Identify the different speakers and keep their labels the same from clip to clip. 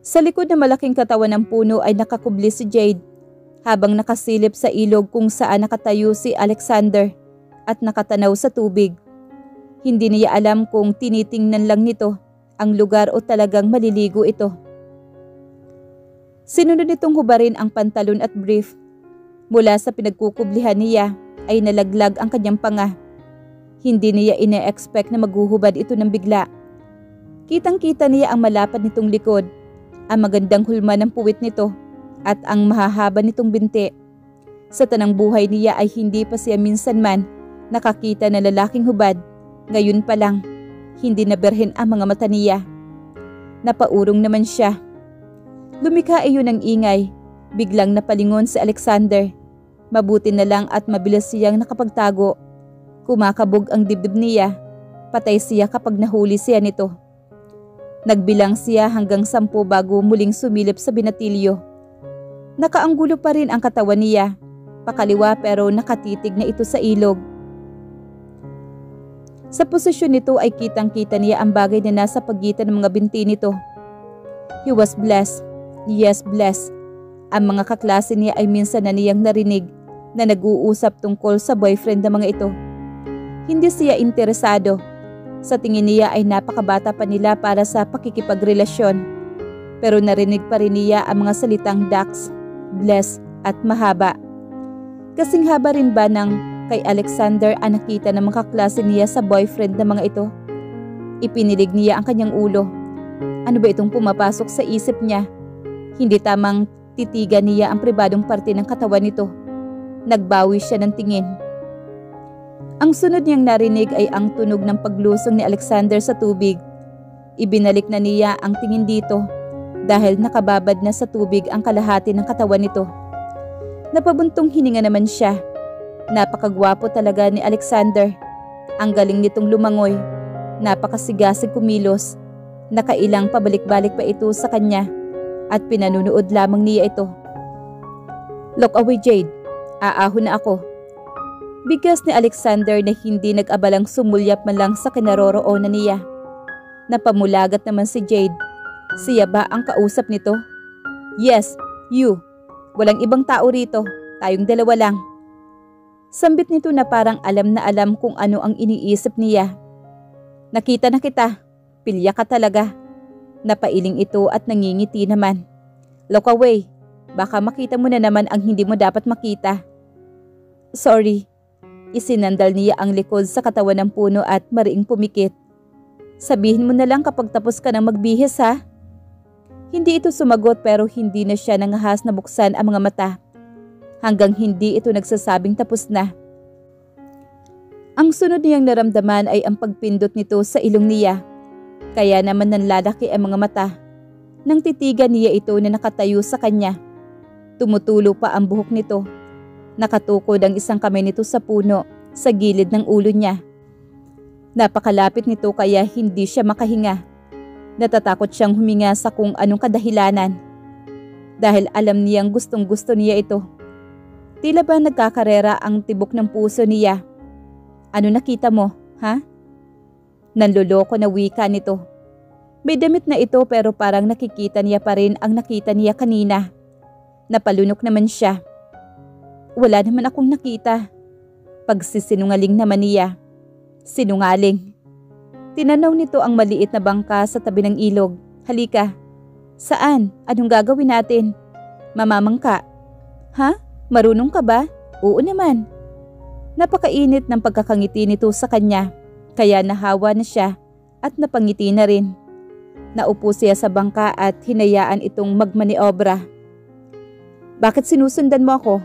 Speaker 1: Sa likod na malaking katawan ng puno ay nakakubli si Jade habang nakasilip sa ilog kung saan nakatayo si Alexander at nakatanaw sa tubig. Hindi niya alam kung tinitingnan lang nito ang lugar o talagang maliligo ito. Sinunod nitong hubarin ang pantalon at brief. Mula sa pinagkukublihan niya ay nalaglag ang kanyang panga. Hindi niya ine-expect na maghuhubad ito ng bigla. Kitang-kita niya ang malapad nitong likod, ang magandang hulma ng puwit nito at ang mahahaba nitong binti. Sa tanang buhay niya ay hindi pa siya minsan man nakakita na lalaking hubad. Ngayon pa lang, hindi na berhen ang mga mata niya. Napaurong naman siya. Lumikha iyon ng ingay. Biglang napalingon si Alexander. Mabuti na lang at mabilis siyang nakapagtago. Kumakabog ang dibdib niya. Patay siya kapag nahuli siya nito. Nagbilang siya hanggang 10 bago muling sumilip sa binatilyo. Nakaanggulo pa rin ang katawan niya. Pakaliwa pero nakatitig na ito sa ilog. Sa posisyon nito ay kitang-kita niya ang bagay na nasa pagitan ng mga binti nito. He was blessed. Yes, blessed. Ang mga kaklase niya ay minsan na niyang narinig na nag-uusap tungkol sa boyfriend ng mga ito. Hindi siya interesado. Sa tingin niya ay napakabata pa nila para sa pakikipagrelasyon. Pero narinig pa rin niya ang mga salitang Dax, bless at mahaba. Kasing haba rin ba ng kay Alexander ang nakita ng mga kaklase niya sa boyfriend ng mga ito? Ipinilig niya ang kanyang ulo. Ano ba itong pumapasok sa isip niya? Hindi tamang titigan niya ang pribadong parte ng katawan nito. Nagbawi siya ng tingin. Ang sunod niyang narinig ay ang tunog ng paglusong ni Alexander sa tubig. Ibinalik na niya ang tingin dito dahil nakababad na sa tubig ang kalahati ng katawan nito. Napabuntong hininga naman siya. Napakagwapo talaga ni Alexander. Ang galing nitong lumangoy. Napakasigasig kumilos. Nakailang pabalik-balik pa ito sa kanya at pinanunood lamang niya ito. Look away, Jade. Aahon na ako. Bigkas ni Alexander na hindi nag-abalang sumulyap man lang sa kinaroroonan niya. Napamulagat naman si Jade. Siya ba ang kausap nito? Yes, you. Walang ibang tao rito. Tayong dalawa lang. Sambit nito na parang alam na alam kung ano ang iniisip niya. Nakita na kita. Pilya ka talaga. Napailing ito at nangingiti naman. Look away. Baka makita mo na naman ang hindi mo dapat makita. Sorry. Isinandal niya ang likod sa katawan ng puno at mariing pumikit. Sabihin mo na lang kapag tapos ka nang magbihis, ha? Hindi ito sumagot pero hindi na siya nangahas na buksan ang mga mata. Hanggang hindi ito nagsasabing tapos na. Ang sunod niyang naramdaman ay ang pagpindot nito sa ilong niya. Kaya naman nanlalaki ang mga mata. Nang titigan niya ito na nakatayo sa kanya. Tumutulo pa ang buhok nito. Nakatukod ang isang kamay nito sa puno, sa gilid ng ulo niya. Napakalapit nito kaya hindi siya makahinga. Natatakot siyang huminga sa kung anong kadahilanan. Dahil alam niyang gustong-gusto niya ito. Tila ba nagkakarera ang tibok ng puso niya? Ano nakita mo, ha? Nanloloko na wika nito. May damit na ito pero parang nakikita niya pa rin ang nakita niya kanina. Napalunok naman siya. Wala naman akong nakita. Pagsisinungaling naman niya. Sinungaling. Tinanaw nito ang maliit na bangka sa tabi ng ilog. Halika. Saan? Anong gagawin natin? Mamamangka. Ha? Marunong ka ba? Oo naman. Napakainit ng pagkakangiti nito sa kanya. Kaya nahawa na siya at napangiti na rin. Naupo siya sa bangka at hinayaan itong magmaniobra. Bakit sinusundan mo ako?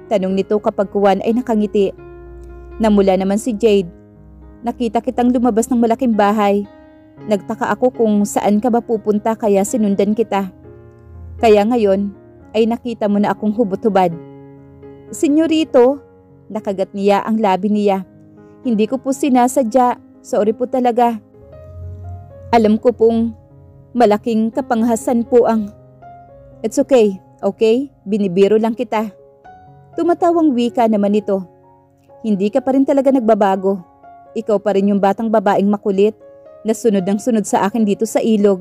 Speaker 1: Tanong nito kapag kuwan ay nakangiti. Namula naman si Jade. Nakita kitang lumabas ng malaking bahay. Nagtaka ako kung saan ka ba pupunta kaya sinundan kita. Kaya ngayon ay nakita mo na akong hubot-hubad. Senyorito, nakagat niya ang labi niya. Hindi ko po sinasadya. Sorry po talaga. Alam ko pong malaking kapanghasan po ang... It's okay, okay? Binibiro lang kita. Tumatawang wika naman ito. Hindi ka pa rin talaga nagbabago. Ikaw pa rin yung batang babaeng makulit na sunod ng sunod sa akin dito sa ilog.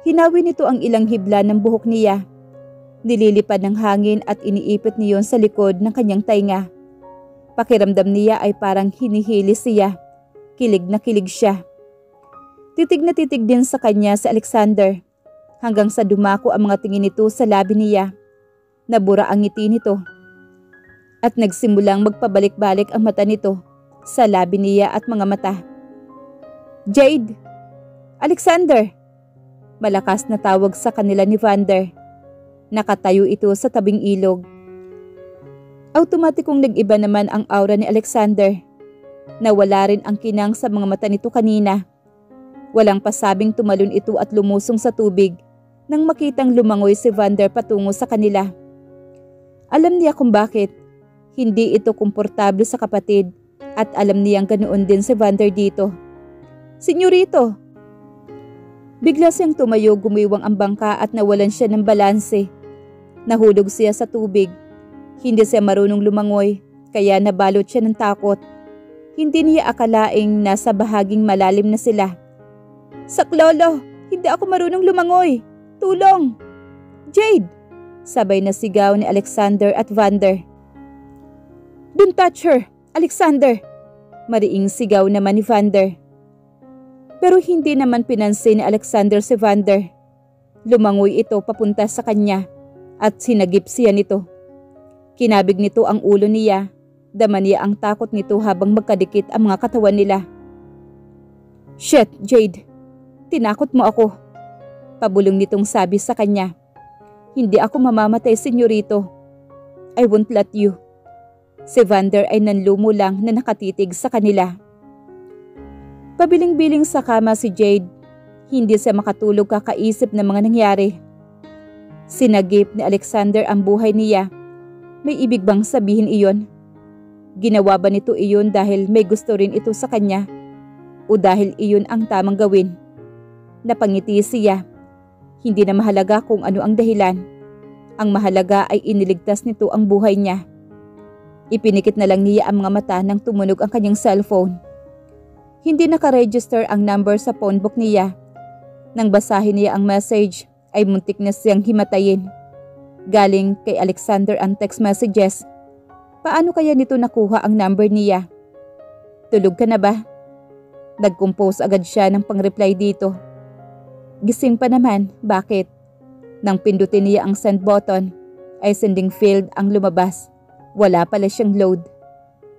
Speaker 1: Hinawi nito ang ilang hibla ng buhok niya. Nililipad ng hangin at iniipit niyon sa likod ng kanyang tainga. Pakiramdam niya ay parang hinihili siya. Kilig na kilig siya. Titig na titig din sa kanya si Alexander. Hanggang sa dumako ang mga tingin nito sa labi niya. Nabura ang ngiti nito. At nagsimulang magpabalik-balik ang mata nito sa labi niya at mga mata. Jade! Alexander! Malakas na tawag sa kanila ni Vander. Nakatayo ito sa tabing ilog. Automatikong nag-iba naman ang aura ni Alexander. Nawala rin ang kinang sa mga mata nito kanina. Walang pasabing tumalon ito at lumusong sa tubig nang makitang lumangoy si Vander patungo sa kanila. Alam niya kung bakit. Hindi ito komportable sa kapatid at alam niyang ganoon din si Vander dito. Senyorito! Bigla siyang tumayo, gumiwang ang bangka at nawalan siya ng balanse. Nahulog siya sa tubig. Hindi siya marunong lumangoy, kaya nabalot siya ng takot. Hindi niya akalaing nasa bahaging malalim na sila. Saklolo! Hindi ako marunong lumangoy! Tulong! Jade! Sabay na sigaw ni Alexander at Vander. Don't touch her, Alexander! Mariing sigaw naman ni Vander. Pero hindi naman pinansin ni Alexander si Vander. Lumangoy ito papunta sa kanya at sinagip siya nito. Kinabig nito ang ulo niya. Dama niya ang takot nito habang magkadikit ang mga katawan nila. Shit, Jade! Tinakot mo ako. Pabulong nitong sabi sa kanya. Hindi ako mamamatay, senyorito. I won't let you. Si Vander ay nanlumo lang na nakatitig sa kanila. Pabiling-biling sa kama si Jade. Hindi siya makatulog kakaisip ng mga nangyari. Sinagip ni Alexander ang buhay niya. May ibig bang sabihin iyon? Ginawa ba nito iyon dahil may gusto rin ito sa kanya? O dahil iyon ang tamang gawin? Napangiti siya. Hindi na mahalaga kung ano ang dahilan. Ang mahalaga ay iniligtas nito ang buhay niya. Ipinikit na lang niya ang mga mata nang tumunog ang kanyang cellphone. Hindi nakaregister ang number sa phonebook niya. Nang basahin niya ang message, ay muntik na siyang himatayin. Galing kay Alexander ang text messages. Paano kaya nito nakuha ang number niya? Tulog ka na ba? Nag-compose agad siya ng pang-reply dito. Gising pa naman, bakit? Nang pindutin niya ang send button, ay sending field ang lumabas. Wala pala siyang load.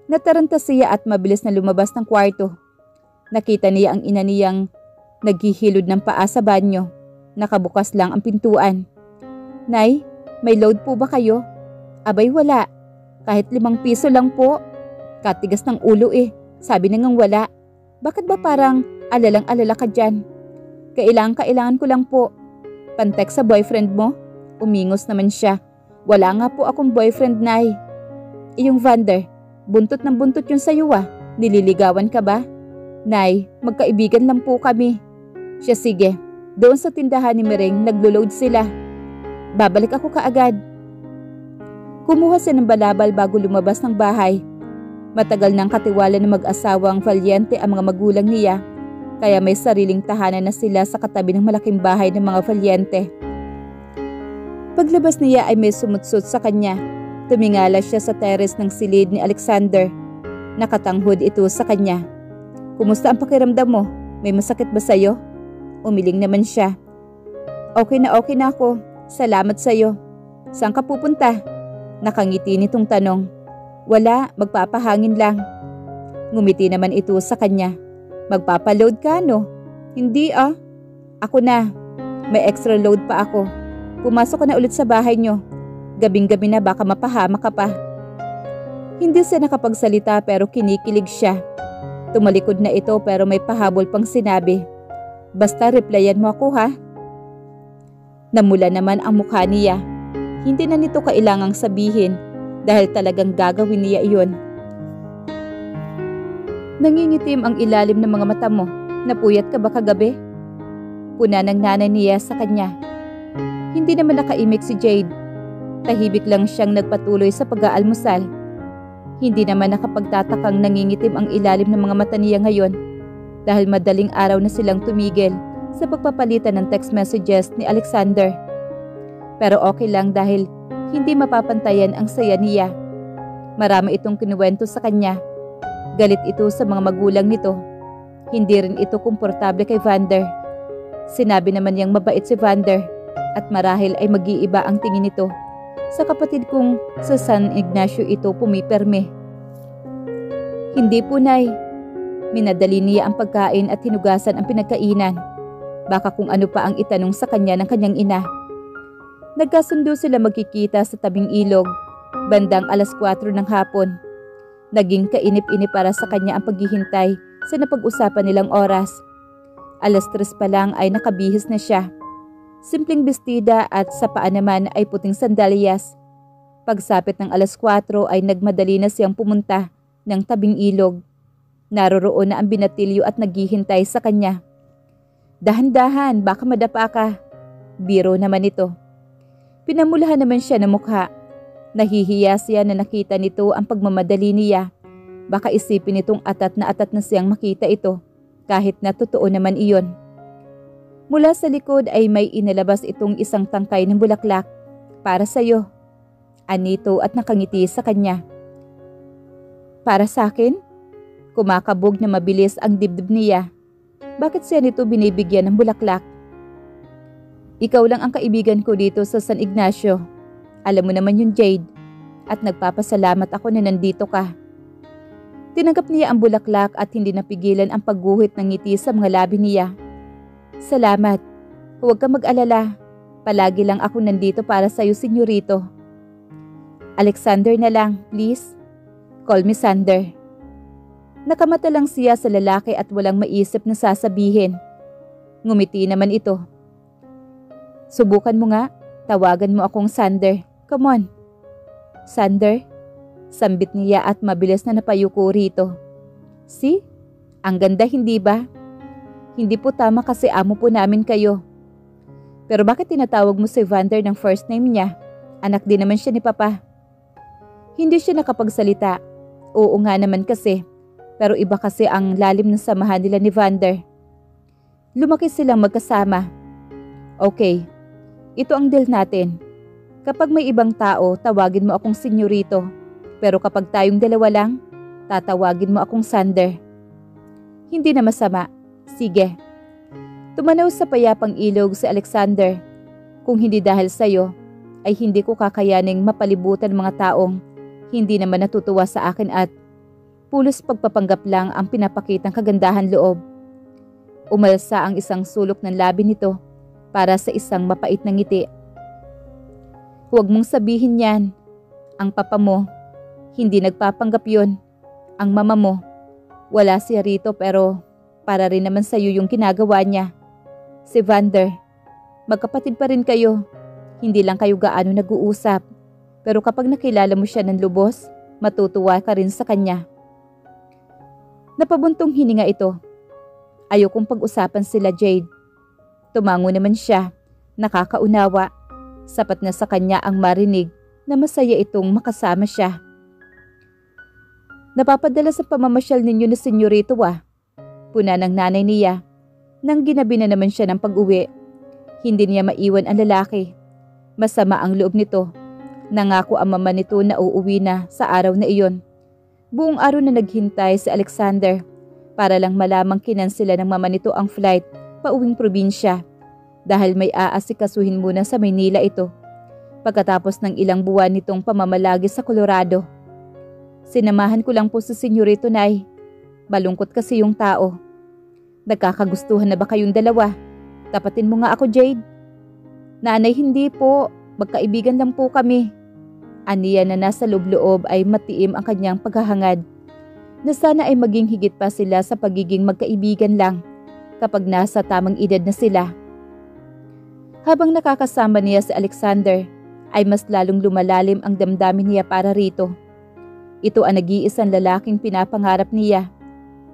Speaker 1: Nataranta siya at mabilis na lumabas ng kwarto. Nakita niya ang ina niyang naghihilod ng paa sa banyo. Nakabukas lang ang pintuan. Nay, may load po ba kayo? Abay wala. Kahit 5 piso lang po. Katigas ng ulo eh. Sabi na ngang wala. Bakit ba parang alalang-alala ka dyan? Kailangan ko lang po. Pantek sa boyfriend mo? Umingos naman siya. Wala nga po akong boyfriend, Nay. Iyong Vander, buntot ng buntot yun sa'yo ah. Nililigawan ka ba? Nay, magkaibigan lang po kami. Siya sige, doon sa tindahan ni Mereng naglo-load sila. Babalik ako kaagad. Kumuha siya ng balabal bago lumabas ng bahay. Matagal nang katiwala ng mag-asawang Valiente ang mga magulang niya, kaya may sariling tahanan na sila sa katabi ng malaking bahay ng mga Valiente. Paglabas niya ay may sumutsut sa kanya. Tumingala siya sa teres ng silid ni Alexander. Nakatanghod ito sa kanya. Kumusta ang pakiramdam mo? May masakit ba sa'yo? Umiling naman siya. Okay na ako. Salamat sa'yo. Saan ka pupunta? Nakangiti nitong tanong. Wala, magpapahangin lang. Ngumiti naman ito sa kanya. Magpapaload ka, no? Hindi ah. Ako na. May extra load pa ako. Pumasok ka na ulit sa bahay nyo. Gabing-gabi na baka mapahama ka pa. Hindi siya nakapagsalita pero kinikilig siya. Tumalikod na ito pero may pahabol pang sinabi. Basta replyan mo ako ha. Namula naman ang mukha niya. Hindi na nito kailangang sabihin dahil talagang gagawin niya iyon. Nangingitim ang ilalim ng mga mata mo. Napuyat ka ba kagabi? Puna ng nanay niya sa kanya. Hindi naman nakaimik si Jade. Tahimik lang siyang nagpatuloy sa pag-aalmusal. Hindi naman nakapagtatakang nangingitim ang ilalim ng mga mata niya ngayon dahil madaling araw na silang tumigil sa pagpapalitan ng text messages ni Alexander. Pero okay lang dahil hindi mapapantayan ang saya niya. Marami itong kinuwento sa kanya. Galit ito sa mga magulang nito. Hindi rin ito komportable kay Vander. Sinabi naman niyang mabait si Vander at marahil ay mag-iiba ang tingin nito sa kapatid kong sa San Ignacio ito pumipirme. Hindi po, Nay. Minadali niya ang pagkain at hinugasan ang pinagkainan. Baka kung ano pa ang itanong sa kanya ng kanyang ina. Nagkasundo sila magkikita sa tabing ilog, bandang 4:00 ng hapon. Naging kainip-inip para sa kanya ang paghihintay sa napag-usapan nilang oras. 3:00 pa lang ay nakabihis na siya. Simpleng bestida at sa paa naman ay puting sandalyas. Pagsapit ng 4:00 ay nagmadali na siyang pumunta ng tabing ilog. Naroroon na ang binatilyo at naghihintay sa kanya. Dahan-dahan, baka madapa ka. Biro naman ito. Pinamulahan naman siya ng mukha. Nahihiya siya na nakita nito ang pagmamadali niya. Baka isipin nitong atat na siyang makita ito, kahit na totoo naman iyon. Mula sa likod ay may inalabas itong isang tangkay ng bulaklak. Para sa'yo. Anito at nakangiti sa kanya. Para sa akin? Kumakabog na mabilis ang dibdib niya. Bakit siya nito binibigyan ng bulaklak? Ikaw lang ang kaibigan ko dito sa San Ignacio. Alam mo naman yun, Jade. At nagpapasalamat ako na nandito ka. Tinanggap niya ang bulaklak at hindi napigilan ang pagguhit ng ngiti sa mga labi niya. Salamat. Huwag kang mag-alala. Palagi lang ako nandito para sa'yo, senyorito. Alexander na lang, please. Call me Sander. Nakamata lang siya sa lalaki at walang maisip na sasabihin. Ngumiti naman ito. Subukan mo nga. Tawagan mo akong Sander. Come on. Sander? Sambit niya at mabilis na napayuko rito. See? Ang ganda, hindi ba? Hindi po tama kasi amo po namin kayo. Pero bakit tinatawag mo si Vander ng first name niya? Anak din naman siya ni Papa. Hindi siya nakapagsalita. Oo nga naman kasi. Pero iba kasi ang lalim ng samahan nila ni Vander. Lumaki silang magkasama. Okay, ito ang deal natin. Kapag may ibang tao, tawagin mo akong senyorito. Pero kapag tayong dalawa lang, tatawagin mo akong Sander. Hindi na masama. Sige. Tumanaw sa payapang ilog si Alexander. Kung hindi dahil sa'yo, ay hindi ko kakayaning mapalibutan mga taong hindi naman natutuwa sa akin at pulos pagpapanggap lang ang pinapakitang kagandahan loob. Umalsa ang isang sulok ng labi nito para sa isang mapait na ngiti. Huwag mong sabihin yan. Ang papa mo, hindi nagpapanggap yun. Ang mama mo, wala siya rito pero para rin naman sa'yo yung ginagawa niya. Si Vander, magkapatid pa rin kayo. Hindi lang kayo gaano nag-uusap. Pero kapag nakilala mo siya ng lubos, matutuwa ka rin sa kanya. Napabuntong hininga ito. Ayokong pag-usapan sila, Jade. Tumango naman siya, nakakaunawa. Sapat na sa kanya ang marinig na masaya itong makasama siya. Napapadala sa pamamasyal ninyo na senyorito Puna ng nanay niya. Nang ginabi na naman siya ng pag-uwi, hindi niya maiwan ang lalaki. Masama ang loob nito. Nangako ang mama nito na uuwi na sa araw na iyon. Buong araw na naghintay si Alexander para lang malamang kinansela ng mama nito ang flight pauwing probinsya dahil may aasikasuhin muna sa Maynila ito pagkatapos ng ilang buwan nitong pamamalagi sa Colorado. Sinamahan ko lang po si senyorito, Nay. Malungkot kasi yung tao. Nagkakagustuhan na ba kayong dalawa? Tapatin mo nga ako, Jade. Nanay, hindi po. Magkaibigan lang po kami. Aniya na nasa loob-loob ay matiim ang kanyang paghahangad na sana ay maging higit pa sila sa pagiging magkaibigan lang kapag nasa tamang edad na sila. Habang nakakasama niya si Alexander, ay mas lalong lumalalim ang damdamin niya para rito. Ito ang nag-iisang lalaking pinapangarap niya.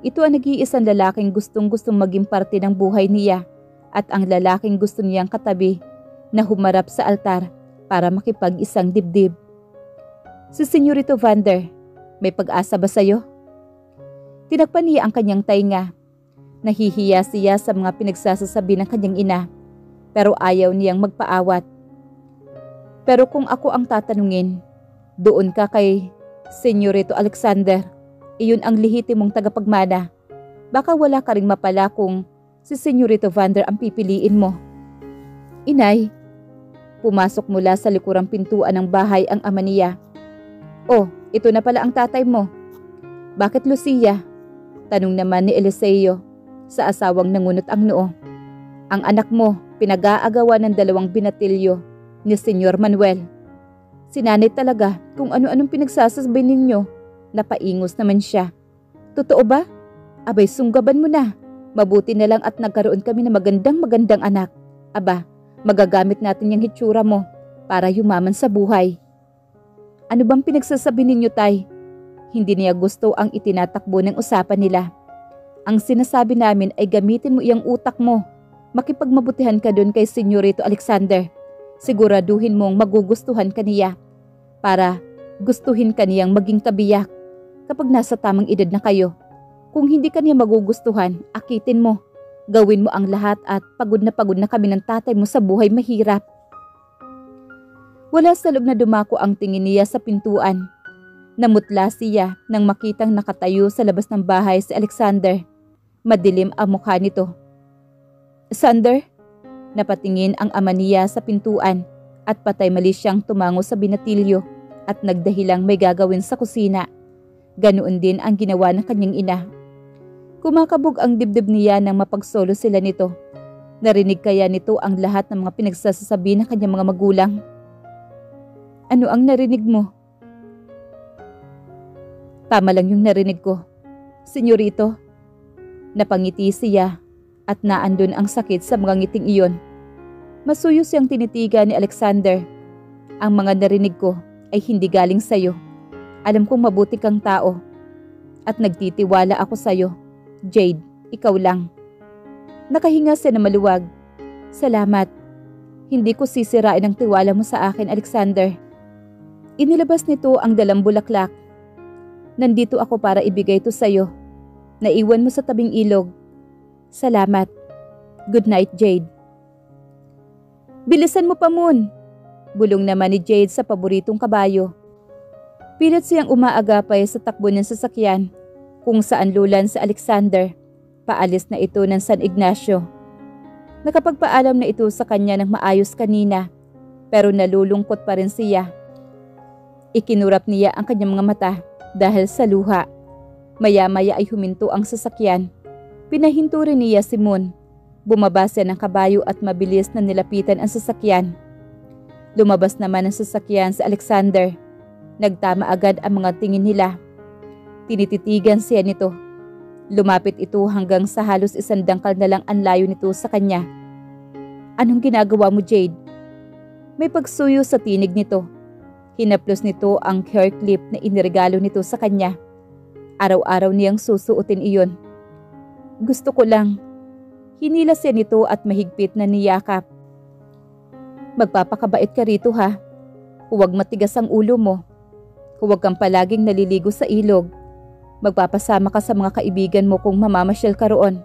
Speaker 1: Ito ang nag-iisang lalaking gustong-gustong maging parte ng buhay niya at ang lalaking gusto niyang katabi na humarap sa altar para makipag-isang dibdib. Si Senyorito Vander, may pag-asa ba sa'yo? Tinakpan niya ang kanyang tainga. Nahihiya siya sa mga pinagsasasabi ng kanyang ina, pero ayaw niyang magpaawat. Pero kung ako ang tatanungin, doon ka kay Senyorito Alexander. Iyon ang lehitimong tagapagmana. Baka wala ka ring mapala kung si Senyorito Vander ang pipiliin mo. Inay, pumasok mula sa likurang pintuan ng bahay ang ama niya. Oh, ito na pala ang tatay mo. Bakit Lucia? Tanong naman ni Eliseo sa asawang nangunot ang noo. Ang anak mo, pinag-aagawan ng 2 binatilyo ni Senyor Manuel. Sinanay talaga kung ano-anong pinagsasasabay ninyo. Napaingos naman siya. Totoo ba? Abay, sunggaban mo na. Mabuti na lang at nagkaroon kami ng magandang anak. Aba, magagamit natin yung hitsura mo para yumaman sa buhay. Ano bang pinagsasabi ninyo, tay? Hindi niya gusto ang itinatakbo ng usapan nila. Ang sinasabi namin ay gamitin mo iyang utak mo. Makipagmabutihan ka doon kay Senyorito Alexander. Siguraduhin mong magugustuhan ka niya para gustuhin ka niyang maging kabiyak kapag nasa tamang edad na kayo. Kung hindi ka niya magugustuhan, akitin mo. Gawin mo ang lahat at pagod na kami ng tatay mo sa buhay mahirap. Wala sa loob na dumako ang tingin niya sa pintuan. Namutla siya nang makitang nakatayo sa labas ng bahay si Alexander. Madilim ang mukha nito. Sander? Napatingin ang ama niya sa pintuan at patay mali siyang tumango sa binatilyo at nagdahilang may gagawin sa kusina. Ganoon din ang ginawa ng kanyang ina. Kumakabog ang dibdib niya nang mapagsolo sila nito. Narinig kaya nito ang lahat ng mga pinagsasasabi ng kanyang mga magulang? Ano ang narinig mo? Tama lang yung narinig ko. Senyorito. Napangiti siya at naandun ang sakit sa mga ngiting iyon. Masuyo siyang tinitigan ni Alexander. Ang mga narinig ko ay hindi galing sayo. Alam kong mabuti kang tao at nagtitiwala ako sayo. Jade, ikaw lang. Nakahinga siya na maluwag. Salamat. Hindi ko sisirain ang tiwala mo sa akin, Alexander. Inilabas nito ang 2 bulaklak. Nandito ako para ibigay ito sayo. Naiwan mo sa tabing ilog. Salamat. Good night, Jade. Bilisan mo pa, Moon. Bulong naman ni Jade sa paboritong kabayo. Pilit siyang umaagapay sa takbo ng sasakyan kung saan lulan si Alexander. Paalis na ito ng San Ignacio. Nakapagpaalam na ito sa kanya ng maayos kanina pero nalulungkot pa rin siya. Ikinurap niya ang kanyang mga mata dahil sa luha. Maya-maya ay huminto ang sasakyan. Pinahinto rin niya si Moon. Bumaba siya ng kabayo at mabilis na nilapitan ang sasakyan. Lumabas naman ang sasakyan si Alexander. Nagtama agad ang mga tingin nila. Tinititigan siya nito. Lumapit ito hanggang sa halos 1 dangkal na lang ang layo nito sa kanya. Anong ginagawa mo, Jade? May pagsuyo sa tinig nito. Hinaplos nito ang hair clip na iniregalo nito sa kanya. Araw-araw niyang susuotin iyon. Gusto ko lang. Hinila siya nito at mahigpit na niyakap. Magpapakabait ka rito, ha? Huwag matigas ang ulo mo. Huwag kang palaging naliligo sa ilog. Magpapasama ka sa mga kaibigan mo kung mamamasyal ka roon.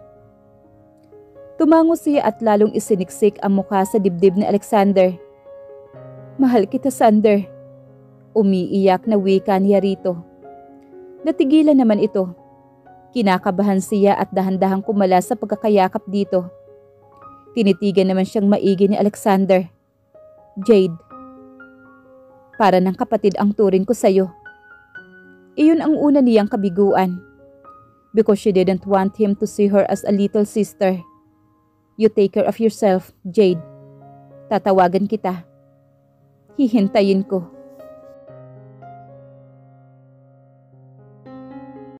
Speaker 1: Tumango siya at lalong isiniksik ang mukha sa dibdib ni Alexander. Mahal kita, Sander. Umiiyak na wika niya rito. Natigilan naman ito. Kinakabahan siya at dahan-dahang kumala sa pagkakayakap dito. Tinitigan naman siyang maigi ni Alexander. Jade, para ng kapatid ang turing ko sa'yo. Iyon ang una niyang kabiguan. Because she didn't want him to see her as a little sister. You take care of yourself, Jade. Tatawagan kita. Hihintayin ko.